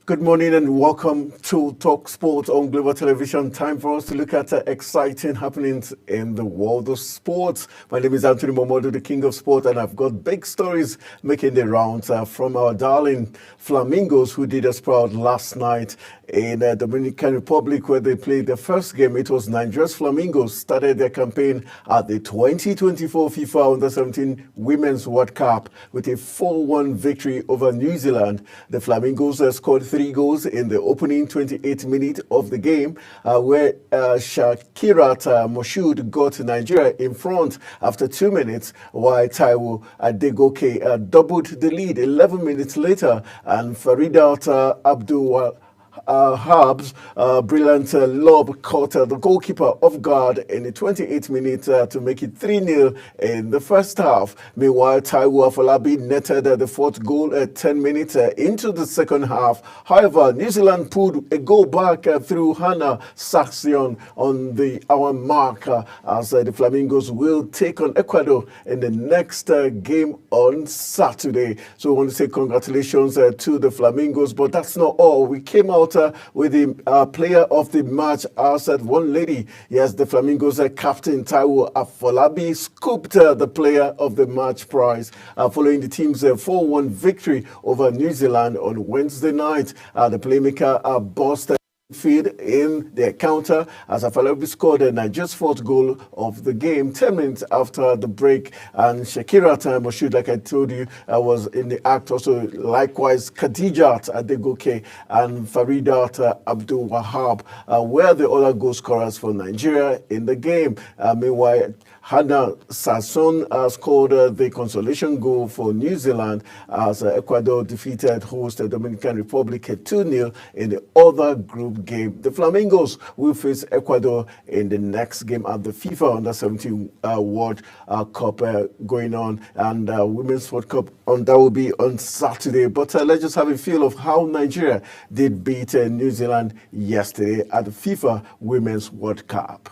Good morning and welcome to Talk Sport on Global Television. Time for us to look at exciting happenings in the world of sports. My name is Anthony Momodu, the King of Sport, and I've got big stories making the rounds from our darling Flamingos, who did us proud last night in Dominican Republic, where they played their first game. It was Nigeria's Flamingos started their campaign at the 2024 FIFA Under-17 Women's World Cup with a 4-1 victory over New Zealand. The Flamingos scored 3 goals in the opening 28 minutes of the game, where Shakirat Moshood got Nigeria in front after 2 minutes, while Taiwo Adegoke doubled the lead 11 minutes later, and Faridat Abdul Habs brilliant lob caught the goalkeeper off guard in the 28th minute to make it 3-0 in the first half. Meanwhile, Taiwo Afolabi netted the 4th goal at 10 minutes into the second half. However, New Zealand pulled a goal back through Hannah Saxion on the hour mark as the Flamingos will take on Ecuador in the next game on Saturday. So we want to say congratulations to the Flamingos, but that's not all. We came out with the player of the match, as one lady. Yes, the Flamingos captain Taiwo Afolabi scooped the player of the match prize following the team's 4-1 victory over New Zealand on Wednesday night. The playmaker bossed feed in their counter as Afolabi scored Nigeria's 4th goal of the game 10 minutes after the break, and Shakira Moshood, like I told you, was in the act also. Likewise, Khadijat Adegoke and Faridat Abdul Wahab were the other goal scorers for Nigeria in the game. Meanwhile, Hannah Sasson scored the consolation goal for New Zealand as Ecuador defeated host Dominican Republic 2-0 in the other group game. The Flamingos will face Ecuador in the next game at the FIFA Under-17 World Cup going on, and Women's World Cup that will be on Saturday. But let's just have a feel of how Nigeria did beat New Zealand yesterday at the FIFA Women's World Cup.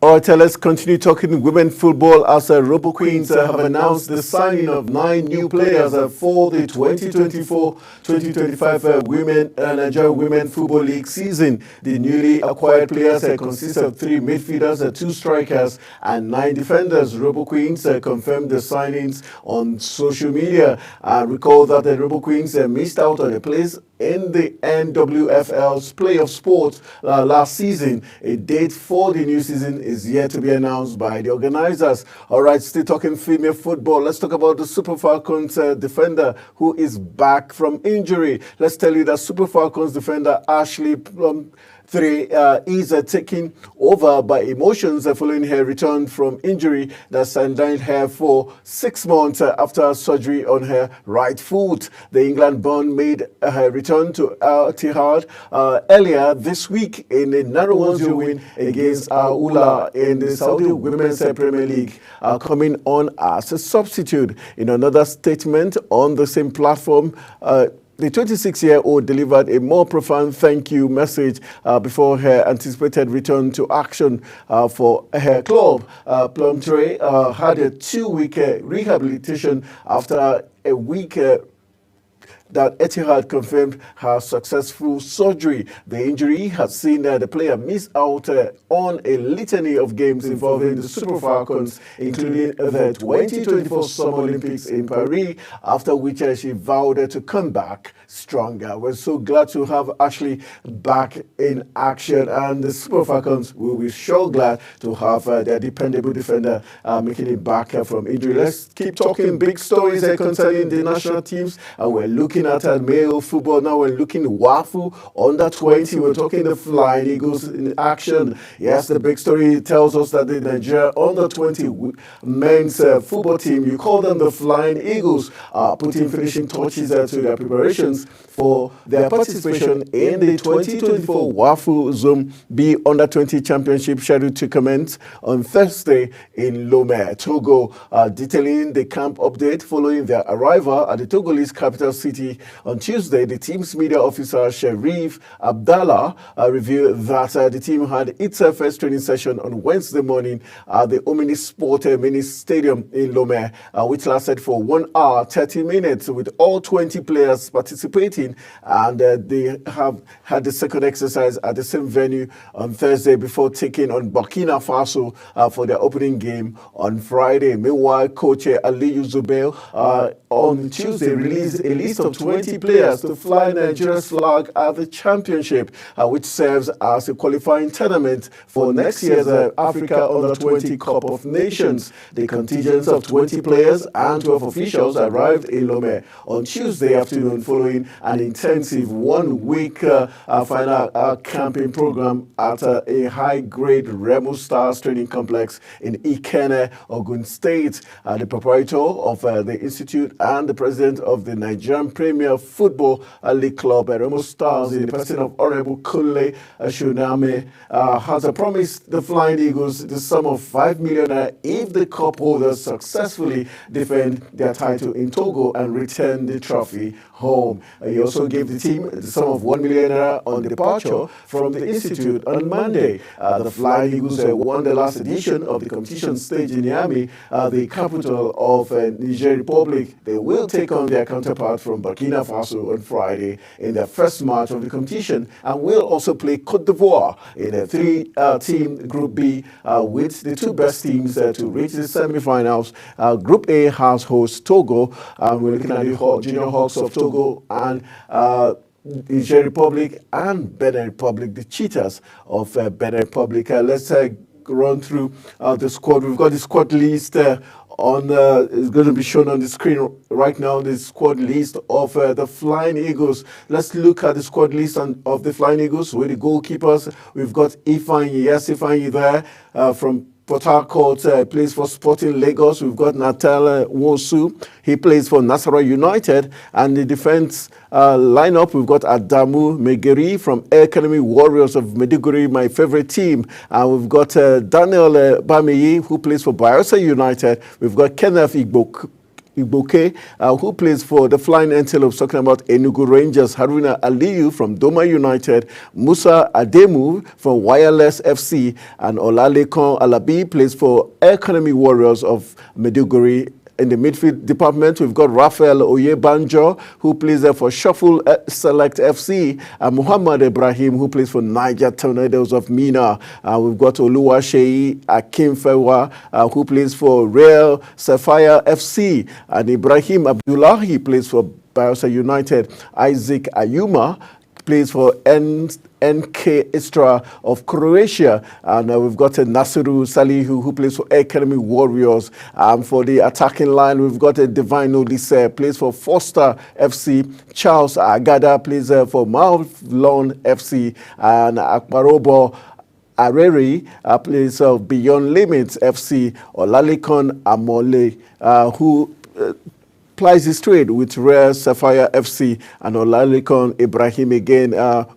All right, let's continue talking women football as Robo Queens have announced the signing of 9 new players for the 2024-2025 Women Nigeria Women Football League season. The newly acquired players consist of 3 midfielders, 2 strikers, and 9 defenders. Robo Queens confirmed the signings on social media. Recall that the Robo Queens missed out on a place in the NWFL's Playoff Sports last season. A date for the new season is yet to be announced by the organizers. All right, still talking female football. Let's talk about the Super Falcons defender who is back from injury. Let's tell you that Super Falcons defender Ashley is taken over by emotions following her return from injury that sidelined her for 6 months after surgery on her right foot. The England-born made her return to Al Ittihad earlier this week in a narrow 1-0 win against Al Ula in the Saudi Women's Premier League, coming on as a substitute. In another statement on the same platform, the 26-year-old delivered a more profound thank you message before her anticipated return to action for her club. Plumtree had a 2-week rehabilitation after a week that Etihad confirmed her successful surgery. The injury has seen the player miss out on a litany of games involving the Super Falcons, including the 2024 Summer Olympics in Paris, after which she vowed to come back stronger. We're so glad to have Ashley back in action, and the Super Falcons will be sure glad to have their dependable defender making it back from injury. Let's keep talking big stories concerning the national teams, and we're looking at male football now. We're looking at WAFU under 20. We're talking the Flying Eagles in action. Yes, the big story tells us that the Nigeria under 20 men's football team, you call them the Flying Eagles, are putting finishing touches to their preparations for their participation in the 2024 WAFU Zone B Under 20 Championship, scheduled to commence on Thursday in Lomé, Togo. Detailing the camp update following their arrival at the Togolese capital city on Tuesday, the team's media officer Sherif Abdallah revealed that the team had its first training session on Wednesday morning at the Omnisport Mini Stadium in Lomé, which lasted for 1 hour 30 minutes, with all 20 players participating, and they have had the second exercise at the same venue on Thursday before taking on Burkina Faso for their opening game on Friday. Meanwhile, coach Aliyu Zubail on Tuesday released a list of 20 players to fly Nigeria's flag at the championship, which serves as a qualifying tournament for next year's Africa Under-20 Cup of Nations. The contingents of 20 players and 12 officials arrived in Lomé on Tuesday afternoon following an intensive one-week final camping program at a high-grade Remo Stars training complex in Ikenne, Ogun State. The proprietor of the institute and the president of the Nigerian Premier Football League Club, Remo Stars, in the person of Honorable Kunle Shuname, has promised the Flying Eagles the sum of 5 million if the cup holders successfully defend their title in Togo and return the trophy home. He also gave the team the sum of 1 million on departure from the institute on Monday. The Flying Eagles won the last edition of the competition stage in Niamey, the capital of Niger Republic. They will take on their counterpart from Burkina Faso on Friday in their first match of the competition, and will also play Cote d'Ivoire in a three-team Group B with the two best teams to reach the semi-finals. Group A has host Togo. We're looking at the Junior Hawks of Togo and Niger Republic and Benin Republic, the Cheetahs of Benin Republic. Let's run through the squad. We've got the squad list it's going to be shown on the screen right now, the squad list of the Flying Eagles. Let's look at the squad list of the Flying Eagles with the goalkeepers. We've got Ifeanyi, yes, Ifeanyi there from Port Harcourt, plays for Sporting Lagos. We've got Natal Wosu. He plays for Nasarawa United. And the defense lineup, we've got Adamu Megeri from Academy Warriors of Maiduguri, my favorite team. And we've got Daniel Bameyi, who plays for Bayelsa United. We've got Kenneth Igboke, who plays for the Flying Antelopes, talking about Enugu Rangers. Haruna Aliyu from Doma United. Musa Ademu from Wireless FC. And Olalekan Alabi plays for Academy Warriors of Maiduguri. In the midfield department, we've got Raphael Oyebanjo, who plays there for Shuffle Select FC, and Muhammad Ibrahim, who plays for Niger Tornadoes of Mina. We've got Oluwaseyi Akinfewa, who plays for Real Sapphire FC, and Ibrahim Abdullahi plays for Bayelsa United. Isaac Ayuma plays for NK Istra of Croatia, and we've got Nasiru Salihu, who plays for Academy Warriors. For the attacking line, we've got Divine Odise, plays for Foster FC. Charles Agada plays for Mavlon FC, and Akbarobo Areri plays for Beyond Limits FC. Olalekan Amole, who plies his trade with Rare Sapphire FC, and Olalekan Ibrahim again.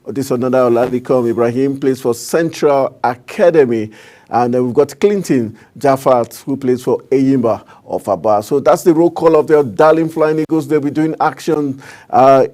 This another Olalekan Ibrahim plays for Central Academy. And we've got Clinton Jaffat, who plays for Eyimba of Aba. So that's the roll call of their darling Flying Eagles. They'll be doing action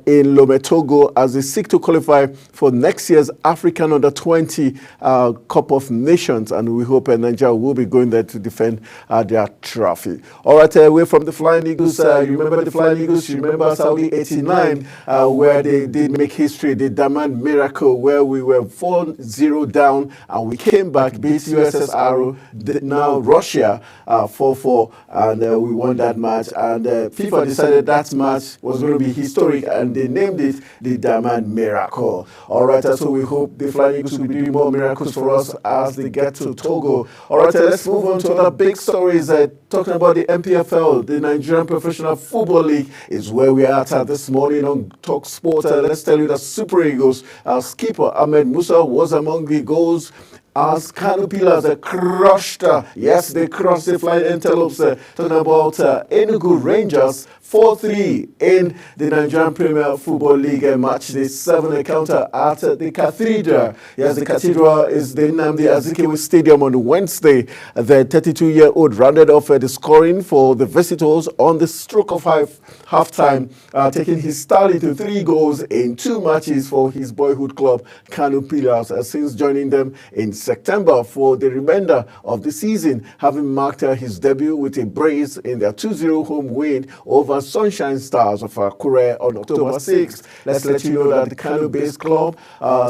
in Lome, Togo as they seek to qualify for next year's African Under-20 Cup of Nations. And we hope Nigeria will be going there to defend their trophy. All right, away from the Flying Eagles, you remember the Flying Eagles? You remember Saudi 89, where they did make history, the Daman Miracle, where we were 4-0 down and we came back, beat USSR, now Russia, 4-4, and we won that match. And FIFA decided that match was going to be historic, and they named it the Daman Miracle. All right, so we hope the Flying Eagles will be doing more miracles for us as they get to Togo. All right, let's move on to other big stories. Talking about the MPFL, the Nigerian Professional Football League, is where we are at this morning on Talk Sport. Let's tell you that Super Eagles, our skipper Ahmed Musa was among the goals as Kano Pillars crushed, yes, they crushed the Flying Antelopes. Talking about Enugu Rangers 4-3 in the Nigerian Premier Football League match. The 7 encounter at the Cathedral. Yes, the Cathedral is the Nnamdi Azikiwe Stadium on Wednesday. The 32-year-old rounded off the scoring for the visitors on the stroke of halftime, taking his tally to 3 goals in 2 matches for his boyhood club, Kano Pillars, since joining them in September for the remainder of the season, having marked his debut with a brace in their 2-0 home win over Sunshine Stars of Akure on October 6th. Let's let you know that the Kano-based club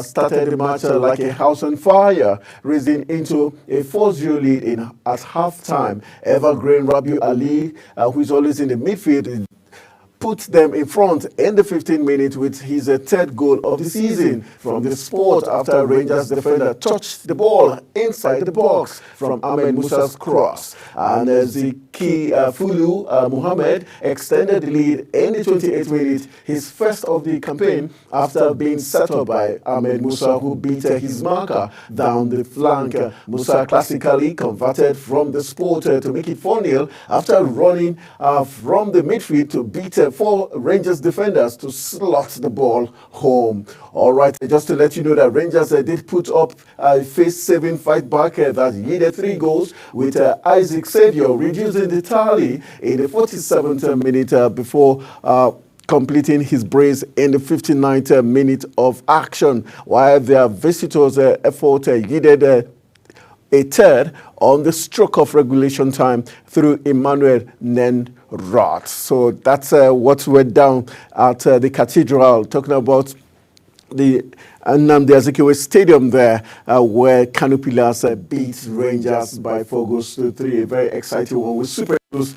started the match like a house on fire, raising into a 4-0 lead at halftime. Evergreen Rabiu Ali, who is always in the midfield, put them in front in the 15th minute with his 3rd goal of the season from the spot after Rangers defender touched the ball inside the box from Ahmed Musa's cross. And Ziki Fulu Muhammad extended the lead in the 28th minute, his first of the campaign, after being set up by Ahmed Musa, who beat his marker down the flank. Musa classically converted from the spot to make it 4-0 after running from the midfield to beat 4 Rangers defenders to slot the ball home. All right, just to let you know that Rangers did put up a face-saving fight back that yielded 3 goals, with Isaac Xavier reducing the tally in the 47th minute before completing his brace in the 59th minute of action, while their visitors' effort yielded a 3rd on the stroke of regulation time through Emmanuel Nenrot. So that's what went down at the Cathedral, talking about the Nnamdi Azikiwe Stadium there, where Kano Pillars beat Rangers by 4 goals to 3. A very exciting one with Super Eagles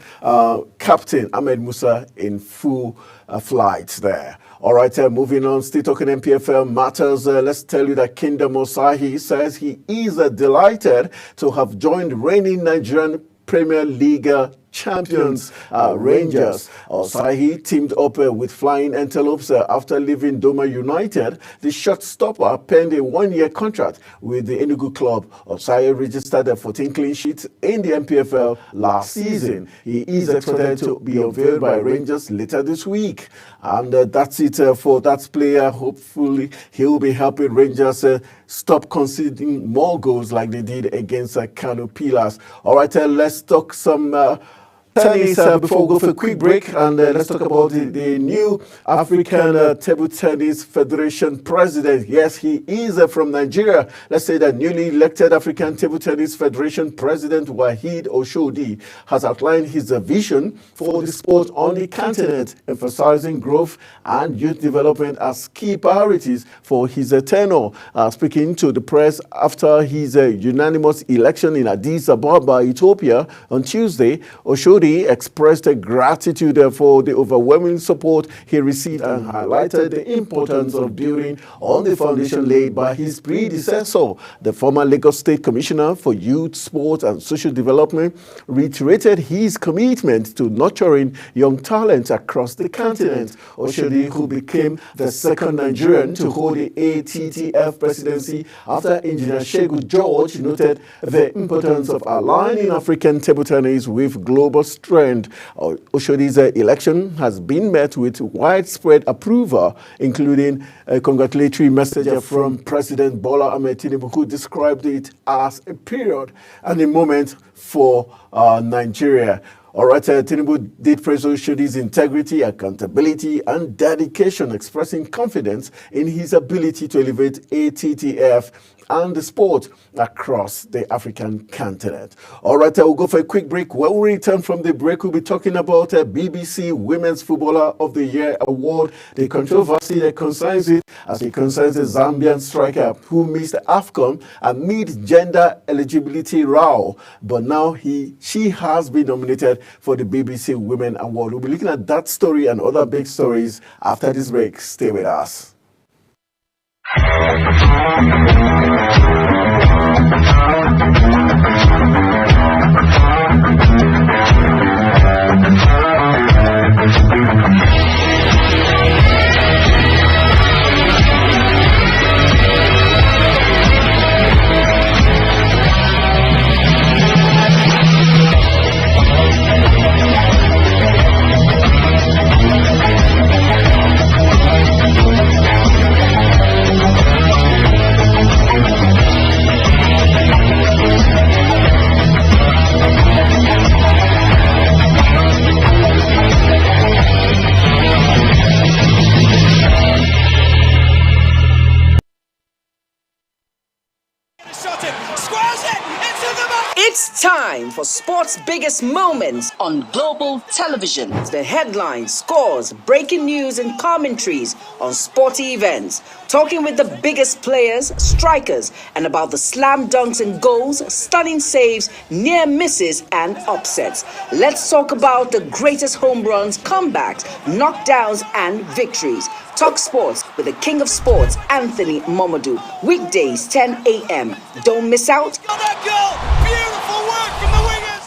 captain Ahmed Musa in full flight there. All right, moving on, still talking MPFL matters. Let's tell you that Kingdom Osahi says he is delighted to have joined reigning Nigerian Premier League champions Rangers. Osahi teamed up with Flying Antelopes after leaving Doma United. The shot stopper penned a 1-year contract with the Enugu club. Osahi registered 14 clean sheets in the MPFL last season. He is expected to be unveiled by Rangers later this week. And that's it for that player. Hopefully, he'll be helping Rangers stop conceding more goals like they did against Kano Pillars. All right, let's talk some tennis before we go for a quick break, and let's talk about the new African Table Tennis Federation president. Yes, he is from Nigeria. Let's say that newly elected African Table Tennis Federation President Waheed Oshodi has outlined his vision for the sport on the continent, emphasizing growth and youth development as key priorities for his tenure. Speaking to the press after his unanimous election in Addis Ababa, Ethiopia on Tuesday, Oshodi expressed gratitude for the overwhelming support he received and highlighted the importance of building on the foundation laid by his predecessor. The former Lagos State Commissioner for Youth, Sport and Social Development reiterated his commitment to nurturing young talent across the continent. Oshodi, who became the second Nigerian to hold the ATTF presidency after Engineer Shegun George, noted the importance of aligning African table tennis with global latest trend. Oshodi's election has been met with widespread approval, including a congratulatory message from President Bola Ahmed Tinubu, who described it as a period and a moment for Nigeria. All right, Tinubu did praise Oshodi's integrity, accountability, and dedication, expressing confidence in his ability to elevate ATTF and the sport across the African continent. All right, we'll go for a quick break. When we return from the break, we'll be talking about BBC Women's Footballer of the Year award, the controversy that concerns it, as it concerns the Zambian striker who missed AFCON amid gender eligibility row. But now she has been nominated for the BBC Women Award. We'll be looking at that story and other big stories after this break. Stay with us. It's time for sports' biggest moments on global television. The headlines, scores, breaking news, and commentaries on sporty events. Talking with the biggest players, strikers, and about the slam dunks and goals, stunning saves, near misses, and upsets. Let's talk about the greatest home runs, comebacks, knockdowns, and victories. Talk sports with the king of sports, Anthony Momodu. Weekdays, 10 a.m. Don't miss out. Oh, that goal! Beautiful work from the wingers!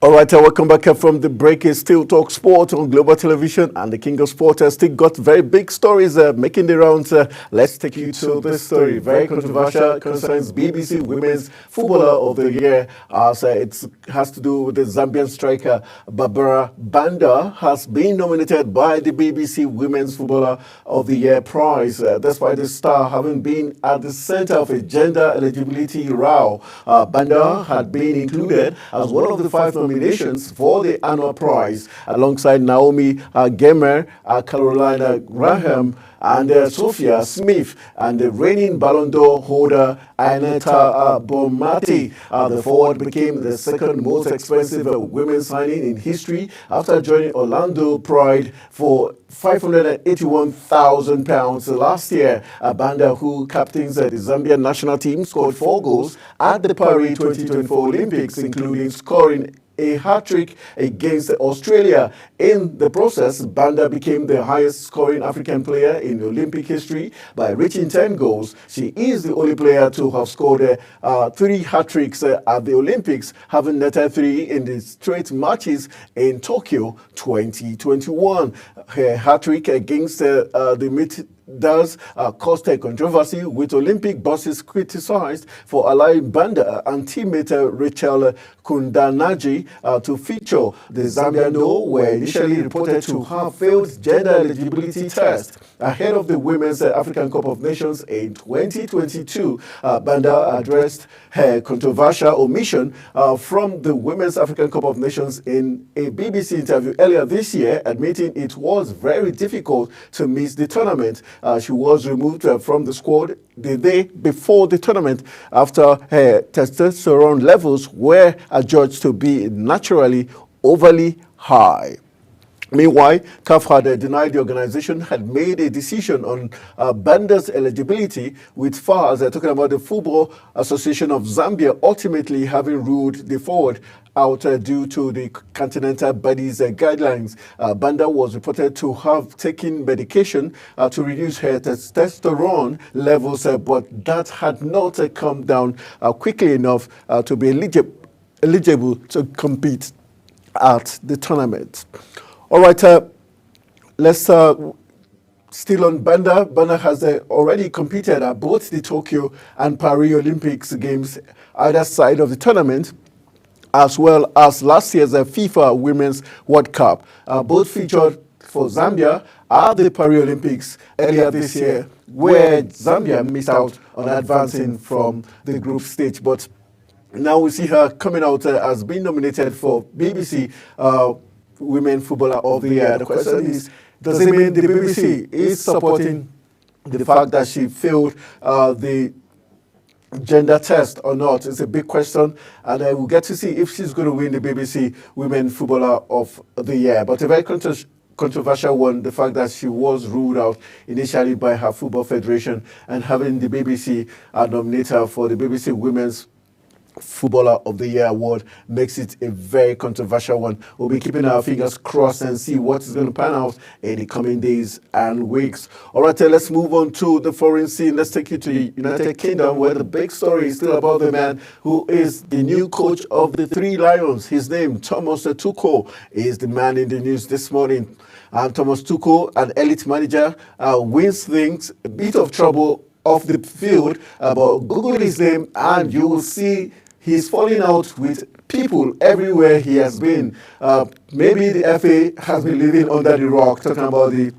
All right, welcome back from the break. It's still Talk Sport on Global Television, and the King of Sport has still got very big stories making the rounds. Let's take you to this story. Very controversial, concerns BBC Women's Footballer of the Year. It has to do with the Zambian striker Barbara Banda has been nominated by the BBC Women's Footballer of the Year prize, despite the star having been at the center of a gender eligibility row. Banda had been included as one of the 5 nominations for the annual prize, alongside Naomi Gemer, Carolina Graham, and Sophia Smith, and the reigning Ballon d'Or holder Aneta Bonmati. The forward became the second most expensive women's signing in history after joining Orlando Pride for £581,000 last year. Banda, who captains the Zambian national team, scored 4 goals at the Paris 2024 Olympics, including scoring a hat-trick against Australia. In the process, Banda became the highest-scoring African player in Olympic history by reaching 10 goals. She is the only player to have scored 3 hat-tricks at the Olympics, having netted 3 in the straight matches in Tokyo 2021. Her hat-trick against the does caused a controversy, with Olympic bosses criticized for allowing Banda and teammate Rachel Kundanaji to feature. The Zambian were initially reported to have failed gender eligibility test ahead of the Women's African Cup of Nations in 2022. Banda addressed her controversial omission from the Women's African Cup of Nations in a BBC interview earlier this year, admitting it was very difficult to miss the tournament. She was removed from the squad the day before the tournament after her testosterone levels were adjudged to be naturally overly high. Meanwhile, CAF had denied the organization had made a decision on Banda's eligibility, with FAS, talking about the Football Association of Zambia, ultimately having ruled the forward out due to the Continental Body's guidelines. Banda was reported to have taken medication to reduce her testosterone levels, but that had not come down quickly enough to be eligible to compete at the tournament. All right, let's still on Banda. Banda has already competed at both the Tokyo and Paris Olympics games, either side of the tournament, as well as last year's FIFA Women's World Cup. Both featured for Zambia at the Paris Olympics earlier this year, where Zambia missed out on advancing from the group stage. But now we see her coming out as being nominated for BBC Women Footballer of the Year. The question is, does it mean the BBC is supporting the fact that she failed the gender test or not? It's a big question, and we'll get to see if she's going to win the BBC Women Footballer of the Year. But a very controversial one, the fact that she was ruled out initially by her Football Federation, and having the BBC nominate her for the BBC Women's Footballer of the Year award makes it a very controversial one. We'll be keeping our fingers crossed and see what is going to pan out in the coming days and weeks. All right, let's move on to the foreign scene. Let's take you to the United Kingdom, where the big story is still about the man who is the new coach of the Three Lions. His name, Thomas Tuchel, is the man in the news this morning. Thomas Tuchel, an elite manager, wins things, a bit of trouble off the field, but Google his name and you will see he's falling out with people everywhere he has been. Maybe the FA has been living under the rock, talking about the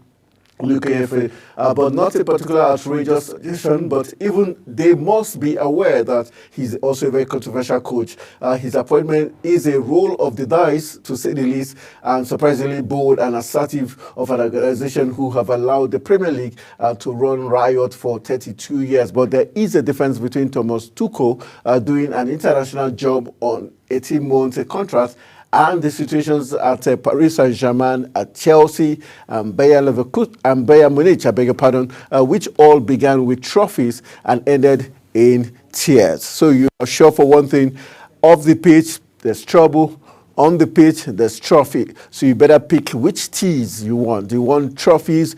UK FA, but not a particular outrageous suggestion, but even they must be aware that he's also a very controversial coach. His appointment is a roll of the dice, to say the least, and surprisingly bold and assertive of an organization who have allowed the Premier League to run riot for 32 years. But there is a difference between Thomas Tuchel doing an international job on 18-month contract and the situations at Paris Saint-Germain, at Chelsea, Bayern Leverkusen, and Bayern Munich, I beg your pardon, which all began with trophies and ended in tears. So you are sure for one thing, off the pitch, there's trouble. On the pitch, there's trophy. So you better pick which teas you want. Do you want trophies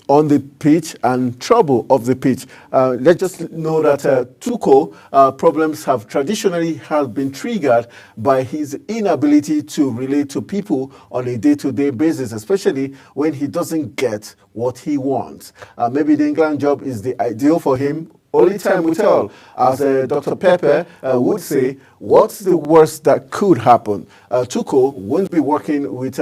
on the pitch and trouble off the pitch? Let's just know that Tuchel problems have traditionally been triggered by his inability to relate to people on a day-to-day basis, especially when he doesn't get what he wants. Maybe the England job is the ideal for him. Only time will tell. As Dr. Pepper would say, what's the worst that could happen? Tuchel won't be working with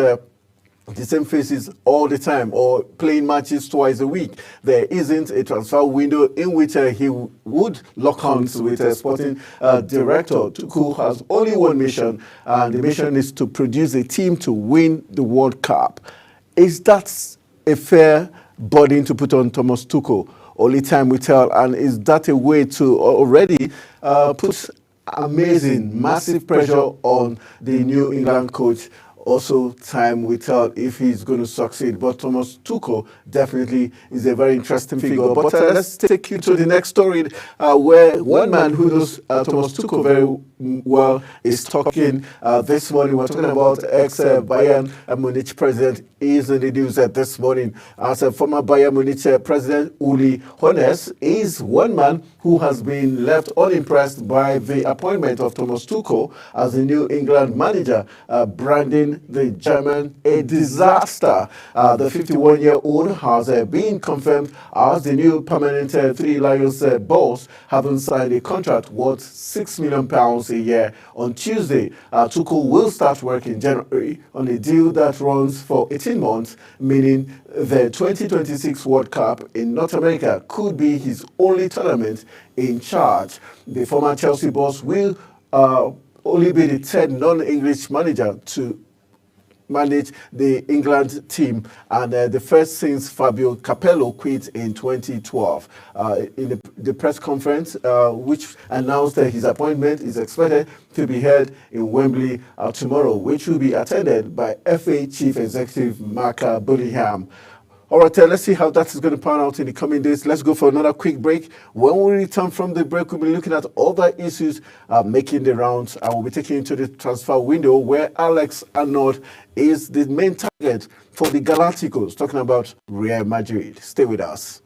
the same faces all the time or playing matches twice a week. There isn't a transfer window in which he would lock horns with a sporting director. Tuchel has only one mission, and the mission is to produce a team to win the World Cup. Is that a fair burden to put on Thomas Tuchel? Only time will tell. And is that a way to already put amazing, massive pressure on the New England coach? Also, time will tell if he's going to succeed. But Thomas Tuchel definitely is a very interesting figure. But let's take you to the next story, where one man who knows Thomas Tuchel very well is talking this morning. We're talking about ex-Bayern Munich president is in the news this morning. As a former Bayern Munich president, Uli Hoeneß is one man who has been left unimpressed by the appointment of Thomas Tuchel as the New England manager, branding the German a disaster. The 51-year-old has been confirmed as the new permanent Three Lions boss, having signed a contract worth £6 million a year. On Tuesday, Tuchel will start work in January on a deal that runs for 18 months, meaning the 2026 World Cup in North America could be his only tournament in charge. The former Chelsea boss will only be the third non-English manager to manage the England team, and the first since Fabio Capello quit in 2012. In the press conference, which announced that his appointment is expected to be held in Wembley tomorrow, which will be attended by FA Chief Executive Mark Bullingham. All right, let's see how that is going to pan out in the coming days. Let's go for another quick break. When we return from the break, we'll be looking at other issues making the rounds. I will be taking you to the transfer window where Alex Arnold is the main target for the Galacticos, talking about Real Madrid. Stay with us.